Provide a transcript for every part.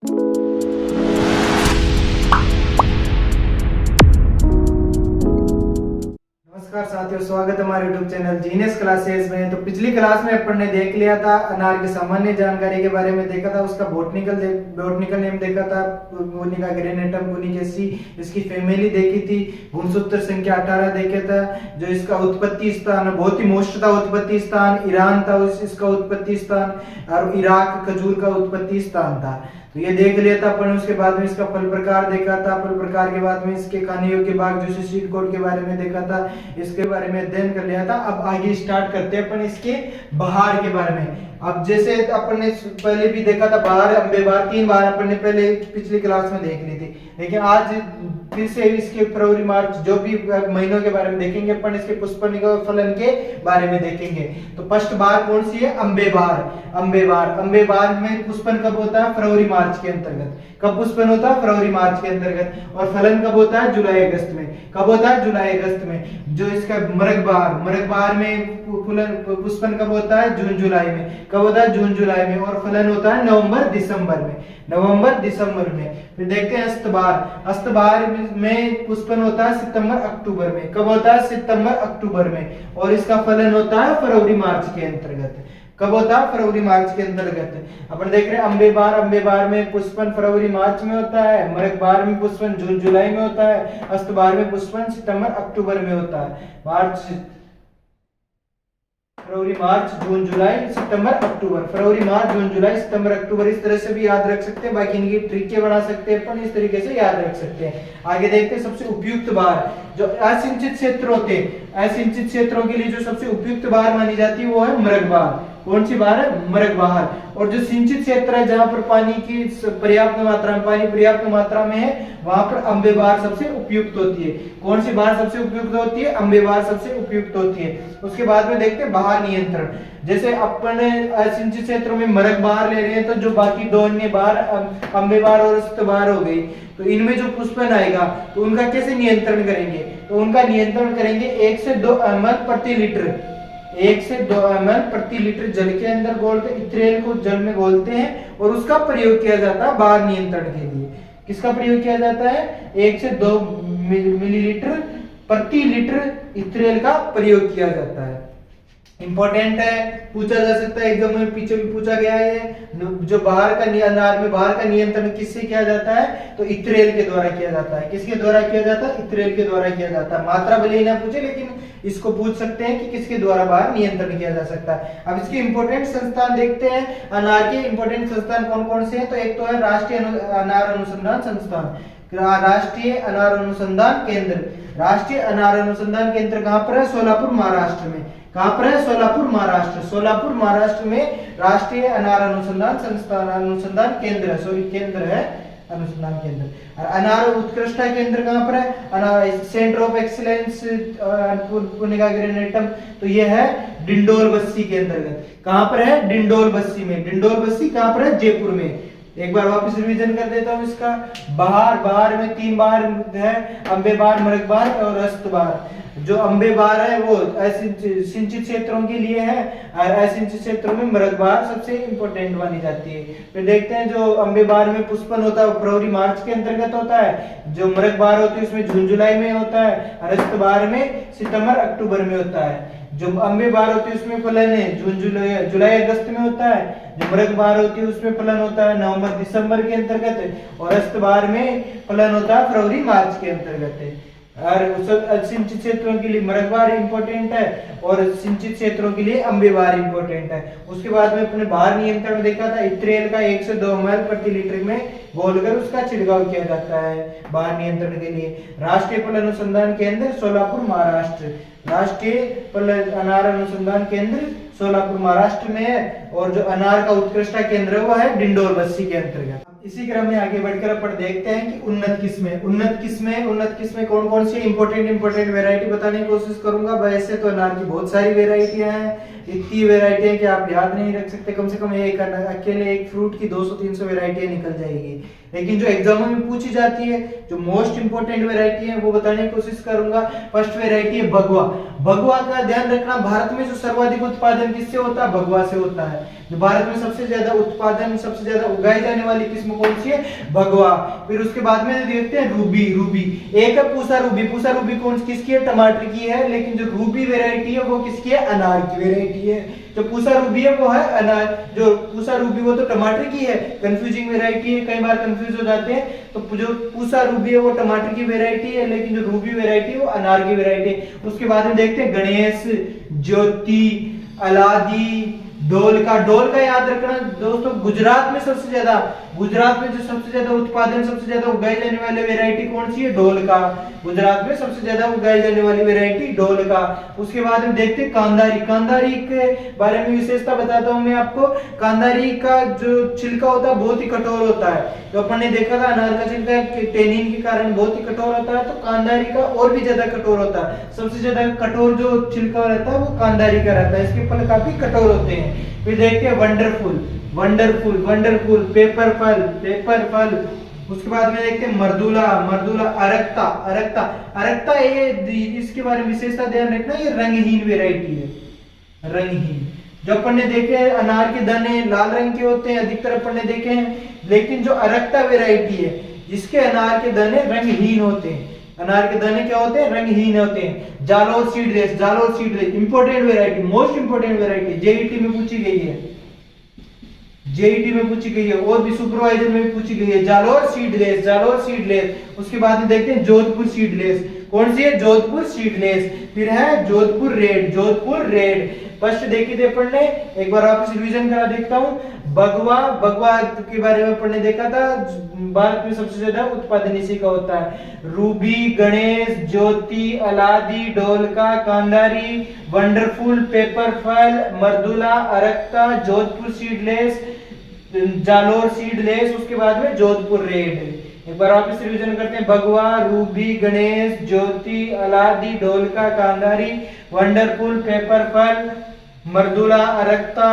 नमस्कार साथियों, स्वागत है हमारे YouTube चैनल जीनियस क्लासेस में। तो पिछली क्लास में अपन ने देख लिया था अनार की सामान्य जानकारी के बारे में देखा था, उसका बॉटनिकल नेम देखा था, पुनिका ग्रेनेटम पुनिकेसी, इसकी फैमिली देखी थी, गुणसूत्र संख्या 18 देखे था, जो इसका उत्पत्ति स्थान बहुत ही मोस्ट था, उत्पत्ति स्थान ईरान था, इसका उत्पत्ति स्थान, और इराक खजूर का उत्पत्ति स्थान था। तो ये देख लिया था अपन। उसके बाद में इसका फल प्रकार देखा था, फल प्रकार के बाद में इसके खाने योग्य भाग जूसी सीड कोड के बारे में देखा था, इसके बारे में अध्ययन कर लिया था। अब आगे स्टार्ट करते हैं अपन इसके बहार के बारे में। अब जैसे अपन ने पहले भी देखा था बहार, अम्बे बहार, 3 बार अपन ने पहले पिछली क्लास में देख ली थी, लेकिन आज फिर से इसके फरवरी मार्च जो भी महीनों के बारे में देखेंगे अपन, इसके पुष्पनिका फलन के बारे में देखेंगे। तो फर्स्ट बार कौन सी है? अम्बे बहार। अम्बे बहार में पुष्पन कब होता है? फरवरी मार्च के अंतर्गत। कब पुष्पन होता है? फरवरी मार्च के अंतर्गत। और फलन कब होता है? जुलाई अगस्त में। कब होता है? जुलाई अगस्त में। जो इसका मरग बहार में पुष्पन कब होता है? जून जुलाई में। कब होता है? जून जुलाई में। और फलन होता है नवंबर दिसंबर में। फिर देखते हैं अस्तबहार में पुष्पन होता है सितंबर अक्टूबर में। कब होता है? सितंबर अक्टूबर में। और इसका फलन होता है फरवरी मार्च के अंतर्गत। कब होता है? फरवरी मार्च के अंतर्गत। अपन देख रहे हैं अम्बे बहार में पुष्पन फरवरी मार्च में होता है, मरग बहार में पुष्पन जून जुलाई में होता है, अस्तबहार में पुष्पन सितंबर अक्टूबर में होता है। फरवरी मार्च जून जुलाई सितंबर अक्टूबर, फरवरी मार्च जून जुलाई सितंबर अक्टूबर, इस तरह से भी याद रख सकते हैं। बाकी इनकी ट्रिक बना सकते हैं अपन, इस तरीके से याद रख सकते हैं। आगे देखते हैं सबसे उपयुक्त बहार। जो असिंचित क्षेत्र होते हैं, असिंचित क्षेत्रों के लिए जो सबसे उपयुक्त बहार मानी जाती है वो है मरग बहार। कौन सी बहार है? मरग बहार। और जो सिंचित क्षेत्र है, जहां पर पानी की पर्याप्त मात्रा में है, वहां पर अम्बे बहार सबसे उपयुक्त होती है। कौन सी बहार सबसे उपयुक्त होती है? अम्बे बहार सबसे उपयुक्त होती है। उसके बाद में देखते हैं बहार नियंत्रण। जैसे अपन असिंचित क्षेत्रों में मरग बहार ले रहे हैं, तो जो बाकी दो अन्य बहार अम्बे बहार और अस्तबहार हो गई, तो इनमें जो पुष्पन आएगा तो उनका कैसे नियंत्रण करेंगे? तो उनका नियंत्रण करेंगे 1 से 2 ml प्रति लीटर, 1 से 2 ml प्रति लीटर जल के अंदर घोलते, इथ्रेल को जल में घोलते हैं, और उसका प्रयोग किया जाता है बहार नियंत्रण के लिए। किसका प्रयोग किया जाता है? 1 से 2 मिलीलीटर प्रति लीटर इथ्रेल का प्रयोग किया जाता है। इंपॉर्टेंट है, पूछा जा सकता है एग्जाम में, पीछे भी पूछा गया है। जो अनार में बहार का नियंत्रण किससे किया जाता है? तो इथ्रेल के द्वारा किया जाता है। किसके द्वारा किया जाता है? इथ्रेल के द्वारा किया जाता है। मात्रा भले ही ना पूछे, लेकिन इसको पूछ सकते हैं कि किसके द्वारा बहार नियंत्रण किया जा सकता है। अब इसके इंपॉर्टेंट संस्थान देखते हैं। अनार के इंपॉर्टेंट संस्थान कौन कौन से हैं? तो एक तो है राष्ट्रीय अनार अनुसंधान संस्थान, राष्ट्रीय अनार अनुसंधान केंद्र। राष्ट्रीय अनार अनुसंधान केंद्र कहां पर है? सोलापुर महाराष्ट्र में। कहां पर है? सोलापुर महाराष्ट्र में राष्ट्रीय अनार अनुसंधान केंद्र है अनुसंधान केंद्र। और अनार उत्कृष्टता केंद्र कहां पर है? अनार centre of excellence Punika granatum, तो ये है डिंडोर बस्सी के अंतर्गत। कहां पर है? डिंडोर बस्सी में। डिंडोर बस्सी कहां पर है? जयपुर में। एक बार वापस रिवीजन कर देता हूं इसका। बहार में 3 बहार है, अम्बे बहार, मरग बहार और अस्तबहार। जो अम्बे बहार है वो सिंचित क्षेत्रों के लिए है, और असिंचित क्षेत्रों में मरग बहार सबसे इंपॉर्टेंट मानी जाती है। फिर देखते हैं जो अम्बे बहार में पुष्पन होता है फरवरी मार्च के अंतर्गत होता है, जो मरग बहार होती है उसमें जून जुलाई में होता है, और अस्तबहार में सितंबर अक्टूबर में होता है। जो अम्बे बहार होती है उसमें फलन है जून जुलाई अगस्त में होता है। जो मरग बहार होती है उसमें फलन होता है नवंबर दिसंबर के अंतर्गत, और अस्तबहार में फलन होता है फरवरी मार्च के अंतर्गत है। और सिंचित क्षेत्रों के लिए मरग बहार इंपॉर्टेंट है, और सिंचित क्षेत्रों के लिए अम्बे बहार इंपॉर्टेंट है। उसके बाद में अपने बहार नियंत्रण देखा था, इथ्रेल का 1 से 2 ml प्रति लीटर में घोलकर उसका छिड़काव किया जाता है बहार नियंत्रण के लिए। राष्ट्रीय फल अनुसंधान केंद्र सोलापुर महाराष्ट्र, राष्ट्रीय फल अनार अनुसंधान केंद्र सोलापुर महाराष्ट्र में है, और जो अनार का उत्कृष्टता केंद्र है वो है डिंडोर बस्सी के अंतर्गत। इसी क्रम में आगे बढ़कर अपन देखते हैं कि उन्नत किस्में कौन कौन सी इंपॉर्टेंट वैरायटी बताने की कोशिश करूंगा। वैसे तो अनार की बहुत सारी वैरायटियां हैं, इतनी वैरायटी है कि आप याद नहीं रख सकते। कम से कम अकेले एक फ्रूट की 200-300 वैरायटियां निकल जाएगी। लेकिन जो एग्जामों में पूछी जाती है, जो मोस्ट इंपोर्टेंट वैरायटी है वो बताने की कोशिश करूंगा। फर्स्ट वैरायटी है भगवा। भगवा का ध्यान रखना, भारत में जो सर्वाधिक उत्पादन किससे होता है? भगवा से होता है। जो भारत में सबसे ज्यादा उत्पादन, सबसे ज्यादा उगाई जाने वाली किस्म इसमें कौन सी है, भगवा। फिर उसके बाद में देखते हैं रूबी। रूबी एक है पूसा रूबी। पूसा रूबी कौन किसकी है, टमाटर की है, लेकिन जो रूबी वेराइटी है वो किसकी है, अनार की वेराइटी है। जो पूसा रूबी है वो है अनार, जो पूसा रूबी वो तो टमाटर की है, कंफ्यूजिंग वेराइटी है, कई बार कंफ्यूज हो जाते हैं। तो जो पूसा रूबी है वो टमाटर की वेराइटी है, लेकिन जो रूबी वेराइटी है वो अनार की वेराइटी है। उसके बाद में देखते हैं गणेश, ज्योति, अलादी, ढोल का याद रखना दोस्तों। गुजरात में सबसे ज्यादा, गुजरात में जो सबसे ज्यादा उत्पादन, सबसे ज्यादा उगाई जाने वाली वेराइटी कौन सी है, ढोल का। गुजरात में सबसे ज्यादा उगाई जाने वाली वेराइटी ढोल का। उसके बाद में देखते हैं कांदारी। कांदारी के बारे में विशेषता बताता हूं मैं आपको। कांदारी का जो छिलका होता है बहुत ही कठोर होता है। तो अपन ने देखा था अनार का छिलका टेनिन के कारण बहुत ही कठोर होता है, तो कांदारी का और भी ज्यादा कठोर होता है। सबसे ज्यादा कठोर जो छिलका रहता है वो कांदारी का रहता है, इसके फल काफी कठोर होते हैं। फिर देखते हैं वंडरफुल। वंडरफुल वंडरफुल पेपर फल, पेपर फल। उसके बाद में देखते हैं मर्दुला। मर्दुला, अरक्ता। अरक्ता, अरक्ता ये इसके बारे में विशेषता ध्यान रखना, ये रंगहीन वेराइटी है, रंगहीन। जो अपन ने देखे अनार के दाने लाल रंग के होते हैं अधिकतर अपन ने देखे हैं, लेकिन जो अरक्ता वेराइटी है जिसके अनार के दाने रंगहीन होते हैं, अनार के दाने क्या होते हैं, रंगहीन होते हैं। Jalore seedless. Jalore seedless important variety, most important variety, JET में पूछी गई है, जेईटी में पूछी गई है और भी सुपरवाइजर में भी पूछी गई है। Jalore seedless, Jalore seedless. उसके बाद में देखते हैं जोधपुर सीडलेस। कौन सी है, जोधपुर सीडलेस। फिर है Jodhpur red, Jodhpur red. First देखी थे अपन ने, एक बार वापस रिवीजन करा देखता हूं। बगवा, बगवा के बारे में अपन ने देखा था, भारत में सबसे ज्यादा उत्पादन इसी का होता है। रूबी, गणेश, ज्योति, अलादी, ढोलका, कांदारी, वंडरफुल, पेपर फल, मर्दुला, अरक्ता, जोधपुर सीडलेस, जालोर सीडलेस। उसके बाद में जोधपुर रेड। एक बार वापस रिवीजन करते हैं। भगवा, रूबी, गणेश, ज्योति, अलादी, ढोलका, कांदारी, वंडरफुल, पेपर फल, मर्दुला, अरक्ता,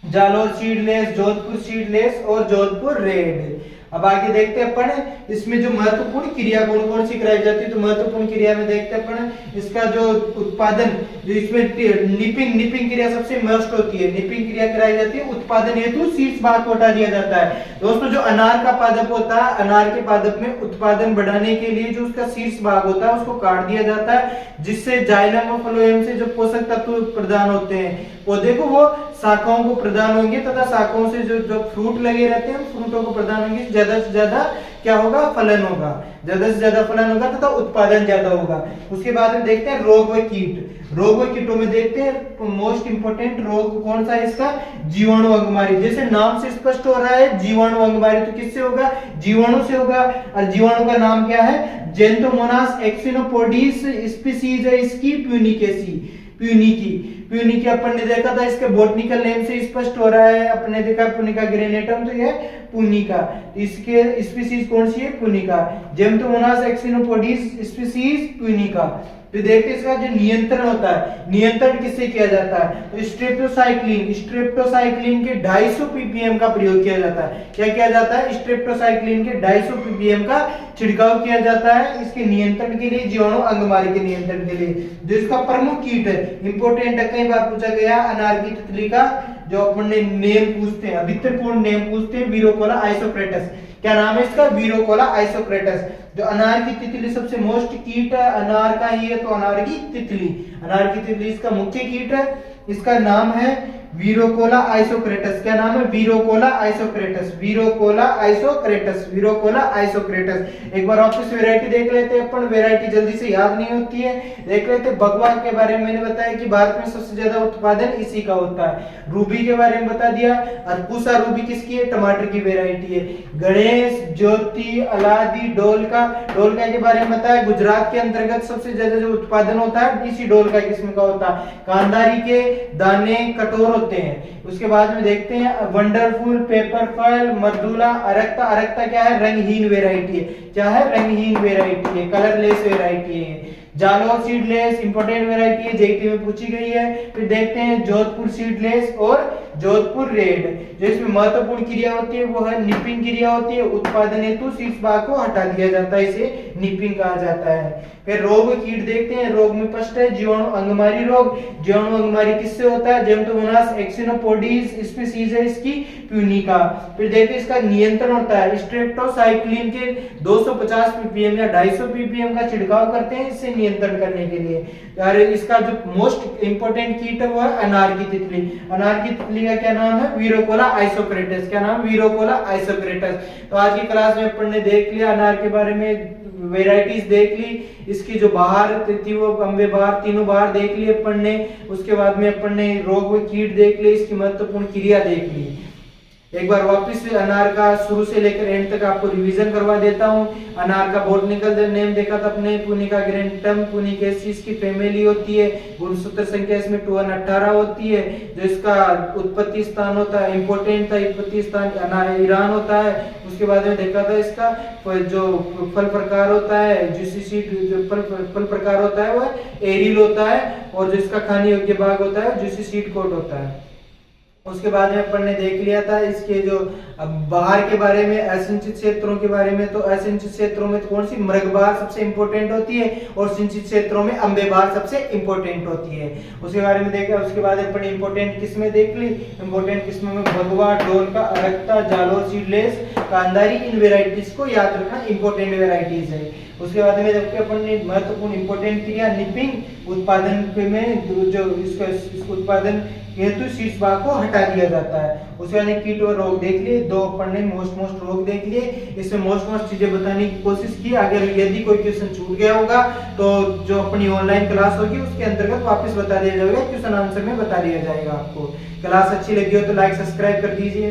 जालोर सीडलेस, जोधपुर सीडलेस और जोधपुर रेड। अब आगे देखते हैं अपन इसमें जो महत्वपूर्ण क्रिया कौन कौन सी कराई जाती है। तो महत्वपूर्ण क्रिया में देखते हैं अपन इसका जो उत्पादन, जो इसमें निपिंग, निपिंग क्रिया सबसे मस्ट होती है। निपिंग क्रिया कराई जाती है उत्पादन हेतु शीर्ष भाग को हटा दिया जाता है। दोस्तों जो अनार का पादप होता है, अनार के पादप में उत्पादन बढ़ाने के लिए जो उसका शीर्ष भाग होता है उसको काट दिया जाता है, जिससे जाइलम और फ्लोएम से जो पोषक तत्व प्रदान होते हैं पौधे को, वो शाखाओं को प्रदान होंगे तथा शाखाओं से जो फ्रूट लगे रहते हैं फ्रूटों को प्रदान होंगे। ज्यादा से ज्यादा क्या होगा, फलन होगा, ज्यादा से ज्यादा फलन होगा तथा उत्पादन ज्यादा होगा। उसके बाद में देखते हैं रोग व कीट। रोग व कीटों में देखते हैं मोस्ट इंपोर्टेंट रोग कौन सा है इसका, जीवाणु अंगमारी। जैसे नाम से स्पष्ट हो रहा है जीवाणु अंगमारी, तो किससे होगा, जीवाणु से होगा। और जीवाणु का नाम क्या है, जेंथोमोनास एक्सिनोपोडीज स्पीसीज है इसकी, प्यूनिकेसी, प्यूनिकी। प्यूनिकी अपन ने देखा था, इसके बॉटनिकल नेम से स्पष्ट हो रहा है, अपने देखा पुनिका ग्रेनेटम, तो ये पुनिका। इसके स्पीसीज कौन सी है, पुनिका। Xanthomonas एक्सिनोपोडीज species Punika. तो देखते हैं इसका जो नियंत्रण होता है, नियंत्रण किससे किया जाता है, तो स्ट्रेप्टोसाइक्लिन, स्ट्रेप्टोसाइक्लिन के 250 ppm का प्रयोग किया जाता है। क्या किया जाता है, स्ट्रेप्टोसाइक्लिन के 250 ppm का छिड़काव किया जाता है इसके नियंत्रण के लिए, जीवाणु अंगमारी के नियंत्रण के लिए। जो इसका प्रमुख कीट है, इंपोर्टेंट है, कई बार पूछा गया अनार की तितली का जो अपन ने नेम पूछते हैं, अधिकतर कौन नेम पूछते हैं, वीरोकोला आइसोक्रेटस। क्या नाम है इसका, वीरोकोला आइसोक्रेटस। जो अनार की तितली सबसे मोस्ट कीट है अनार का ही है, तो अनार की तितली, अनार की तितली इसका मुख्य कीट है। इसका नाम है वीरोकोला आइसोक्रेटस। क्या नाम है, वीरोकोला आइसोक्रेटस, वीरोकोला आइसोक्रेटस, वीरोकोला आइसोक्रेटस। एक बार वापस वैरायटी देख लेते हैं अपन, वैरायटी जल्दी से याद नहीं होती है। देख लेते हैं भगवा के बारे में मैंने बताया कि भारत में सबसे ज्यादा उत्पादन इसी का होता है। रूबी के बारे में बता दिया, और पूसा रूबी किसकी है, टमाटर की वैरायटी है। गणेश, ज्योति, अलादी, ढोलका, ढोलका के बारे में बताया, गुजरात के अंतर्गत सबसे ज्यादा जो उत्पादन होता है इसी ढोलका किस्म का होता है। कांदारी के दाने कठोर होते हैं। उसके बाद में देखते हैं वंडरफुल, पेपर फल, मर्दुला, अरक्ता। अरक्ता क्या है, रंगहीन वेराइटी है। क्या है, रंगहीन वेराइटी है, कलरलेस वेराइटी है। जालोर सीडलेस इंपोर्टेंट वेराइटी है, जेईटी में पूछी गई है। फिर देखते हैं जोधपुर सीडलेस और जोधपुर रेड। जो इसमें महत्वपूर्ण क्रिया होती है वो है निपिंग क्रिया होती है, उत्पादन हेतु शीर्ष भाग को हटा दिया जाता है, इसे निपिंग कहा जाता है। फिर रोग कीट देखते हैं, रोग में फर्स्ट है जीवाणु अंगमारी रोग। जीवाणु अंगमारी किससे होता है? जेमटोमोनास एक्सिनोपोडीज स्पीशीज है इसकी, प्यूनिका। फिर देखिए इसका नियंत्रण होता है, स्ट्रेप्टोसाइक्लिन के 250 ppm या 250 ppm का छिड़काव करते हैं इससे नियंत्रण करने के लिए। और इसका जो मोस्ट इंपोर्टेंट कीट है वो है अनार की तितली। अनार की तितली का क्या नाम है? वीरोकोला आइसोक्रेटस। क्या नाम? वीरोकोला आइसोक्रेटस। तो आज की क्लास में अपन ने देख लिया अनार के बारे में, वेराइटीज देख ली, इसकी जो बाहर थी वो अम्बे बहार, तीनों बाहर देख लिए अपन ने। उसके बाद में अपन ने रोग व कीट देख लिए, इसकी महत्वपूर्ण क्रिया देख ली। एक बार वापस से अनार का शुरू से लेकर एंड तक आपको रिवीजन करवा देता हूँ। अनार का बॉटनिकल नेम देखा था अपने, पुनिका ग्रैंडम पुनिकेसीज की फैमिली होती है। गुणसूत्र संख्या इसमें 218 होती है। जो इसका उत्पत्ति स्थान होता है, इंपोर्टेंट था उत्पत्ति स्थान ईरान होता है। उसके बाद में देखा था इसका जो फल प्रकार होता है, जूसी जो फल प्रकार होता है वो एरिल होता है, और जो इसका खाने योग्य भाग होता है जूसी सीड कोट होता है। उसके बाद में अपन ने देख लिया था इसके जो बाहर के बारे में, असिंचित क्षेत्रों के बारे में। तो असिंचित क्षेत्रों में तो कौन सी? मृगबहार सबसे इंपॉर्टेंट होती है, और सिंचित क्षेत्रों में अम्बेबहार सबसे इंपॉर्टेंट होती है। उसके बारे में देखा। उसके बाद अपन ने इंपॉर्टेंट किस्में देख ली। इंपॉर्टेंट किस्मों में भगवा, डोलका, अरक्ता, जालोर, सीडलेस, कांदारी, इन वेराइटीज को याद रखना, इंपॉर्टेंट वेराइटीज है। उसके बाद में देखते अपन ने महत्वपूर्ण इंपॉर्टेंट क्रिया निपिंग, उत्पादन में जो इसको उत्पादन हेतु शीर्ष भाग को हटा दिया जाता है। उसके बाद कीट और रोग देख लिए, दो अपन ने मोस्ट रोग देख लिए। इसमें मोस्ट चीजें बताने की कोशिश की। अगर यदि कोई क्वेश्चन छूट गया होगा तो जो अपनी ऑनलाइन क्लास होगी उसके अंतर्गत वापस बता दिया जाएगा, क्वेश्चन आंसर में बता दिया जाएगा आपको। क्लास अच्छी लगी हो तो लाइक सब्सक्राइब कर दीजिए।